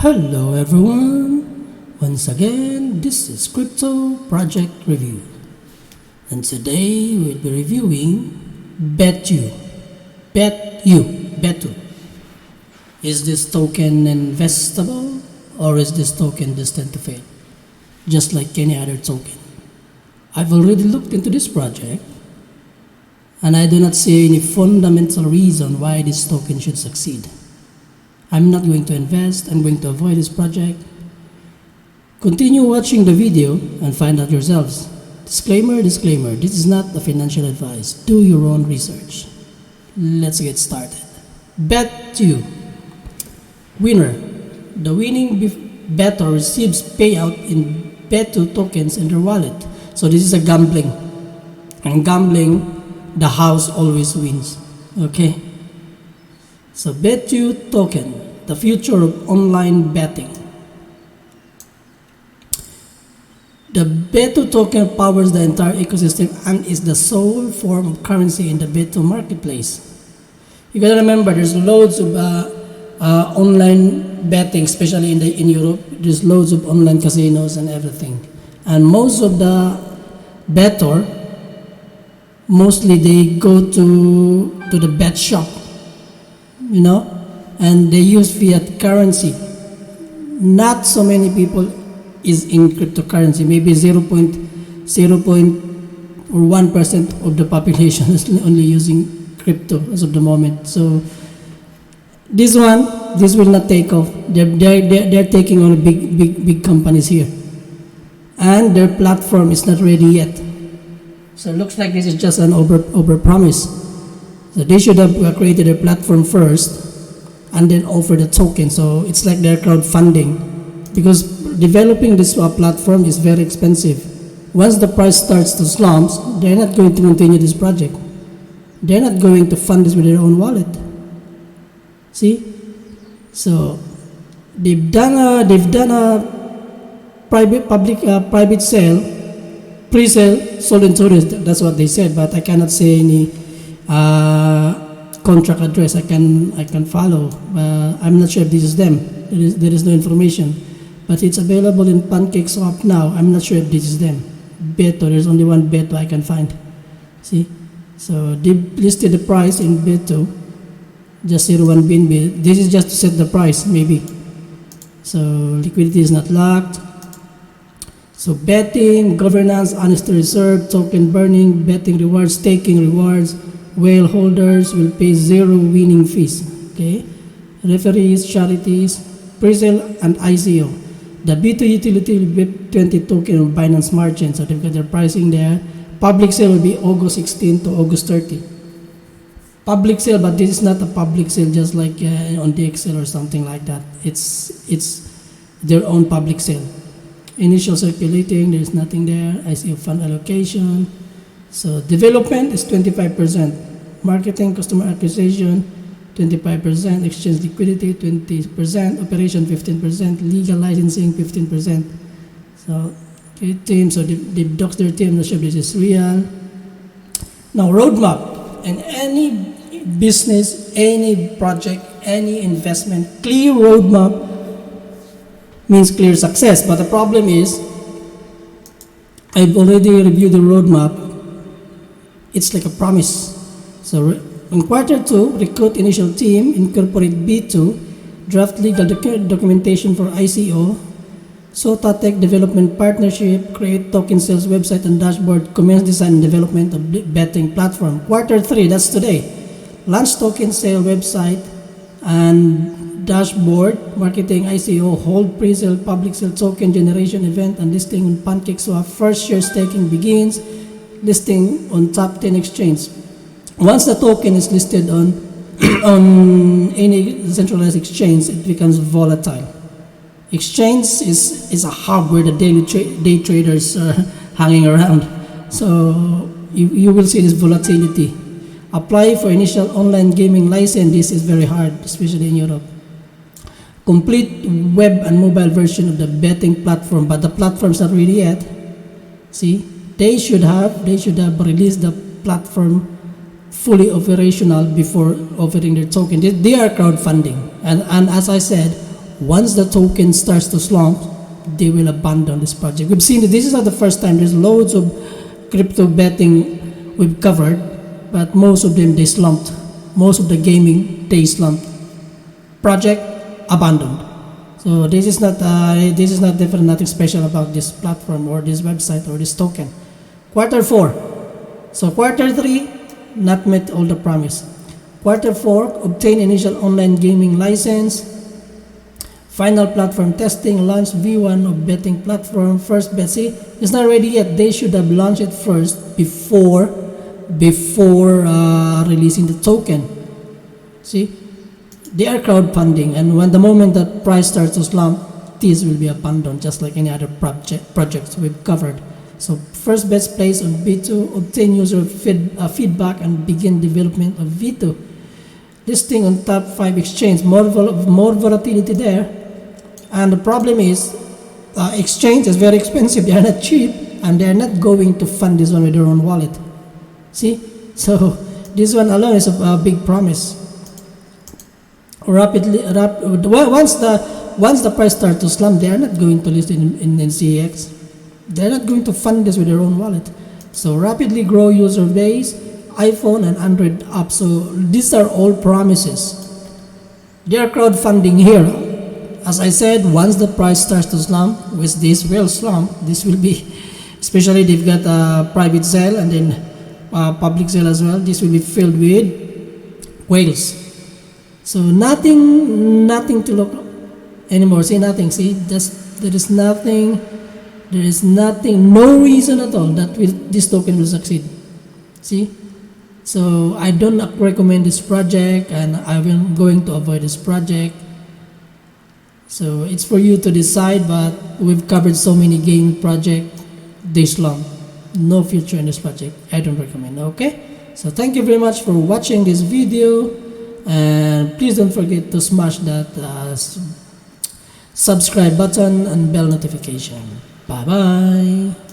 Hello everyone! Once again, this is Crypto Project Review. And today we'll be reviewing BETU. BETU. Is this token investable or is this token destined to fail? Just like any other token. I've already looked into this project and I do not see any fundamental reason why this token should succeed. I'm not going to invest, I'm going to avoid this project. Continue watching the video and find out yourselves. Disclaimer, this is not a financial advice. Do your own research. Let's get started. BETU. Winner. The winning bettor receives payout in BETU tokens in their wallet. So this is a gambling. And gambling, the house always wins. Okay? So BETU token, the future of online betting. The BETU token powers the entire ecosystem and is the sole form of currency in the BETU marketplace. You gotta remember, there's loads of online betting, especially in Europe. There's loads of online casinos and everything. And most of the bettor, mostly they go to the bet shop, and they use fiat currency. Not so many people is in cryptocurrency. Maybe 0.1% of the population is only using crypto as of the moment. So this will not take off. They're taking on big companies here, and their platform is not ready yet. So it looks like this is just an over promise. So they should have created a platform first and then offer the token. So it's like they're crowdfunding, because developing this platform is very expensive. Once the price starts to slump, they're not going to continue this project. They're not going to fund this with their own wallet. See? So they've done a private sale, pre-sale, sold in tourist. That's what they said, but I cannot say any contract address. I can follow. I'm not sure if this is them. There is no information, but it's available in PancakeSwap now. I'm not sure if this is them. BETU. There's only one BETU I can find. See, so they listed the price in BETU, just 01 BNB. This is just to set the price, maybe. So liquidity is not locked. So betting, governance, honesty reserve, token burning, betting rewards, staking rewards. Whale holders will pay 0 winning fees. Okay, referees, charities, pre-sale, and ICO. The BETU utility will be 20 token on Binance Smart Chain. So they've got their pricing there. Public sale will be August 16 to August 30. Public sale, but this is not a public sale just like on DXL or something like that. It's their own public sale. Initial circulating, there's nothing there. ICO fund allocation. So development is 25%, marketing, customer acquisition 25%, exchange liquidity 20%, operation 15%, legal licensing 15%. So okay, team, so they've doxed their team. Not sure if this is real. Now roadmap, and any business, any project, any investment, clear roadmap means clear success. But the problem is, I've already reviewed the roadmap. It's like a promise. So in Q2, recruit initial team, incorporate BETU, draft legal documentation for ICO, SOTA tech development partnership, create token sales website and dashboard, commence design and development of betting platform. Q3, that's today. Launch token sale website and dashboard, marketing, ICO, hold pre-sale, public sale, token generation event and listing on PancakeSwap. First share staking begins. Listing on top 10 exchange. Once the token is listed on any centralized exchange, it becomes volatile. Exchange is a hub where the day traders are hanging around. So you will see this volatility. Apply for initial online gaming license. This is very hard, especially in Europe. Complete web and mobile version of the betting platform, but the platform's not ready yet. See? They should have released the platform fully operational before offering their token. They are crowdfunding, and as I said, once the token starts to slump, they will abandon this project. We've seen that this is not the first time. There's loads of crypto betting we've covered, but most of them they slumped. Most of the gaming they slumped. Project abandoned. So this is not different, nothing special about this platform or this website or this token. Quarter 4. So quarter 3, not met all the promise. Quarter 4, obtain initial online gaming license. Final platform testing, launch V1 of betting platform. First bet, see, it's not ready yet. They should have launched it first before releasing the token. See, they are crowdfunding, and when the moment that price starts to slump, these will be abandoned, just like any other projects we've covered. So first bets placed on V2, obtain user feedback, and begin development of V2. Listing on top 5 exchange, more volatility there. And the problem is, exchange is very expensive. They are not cheap, and they are not going to fund this one with their own wallet. See, so this one alone is a big promise. Once the price starts to slump, they are not going to list in CEX. They are not going to fund this with their own wallet. So rapidly grow user base, iPhone and Android apps. So these are all promises. They are crowdfunding here. As I said, once the price starts to slump, which this will slump, this will be, especially they've got a private sale and then public sale as well. This will be filled with whales. So nothing to look anymore. See, nothing. See, there is nothing, no reason at all that this token will succeed. See, so I don't recommend this project, and I'm going to avoid this project. So it's for you to decide, but we've covered so many game projects this long. No future in this project. I don't recommend. Okay, so thank you very much for watching this video. And please don't forget to smash that subscribe button and bell notification. Bye bye.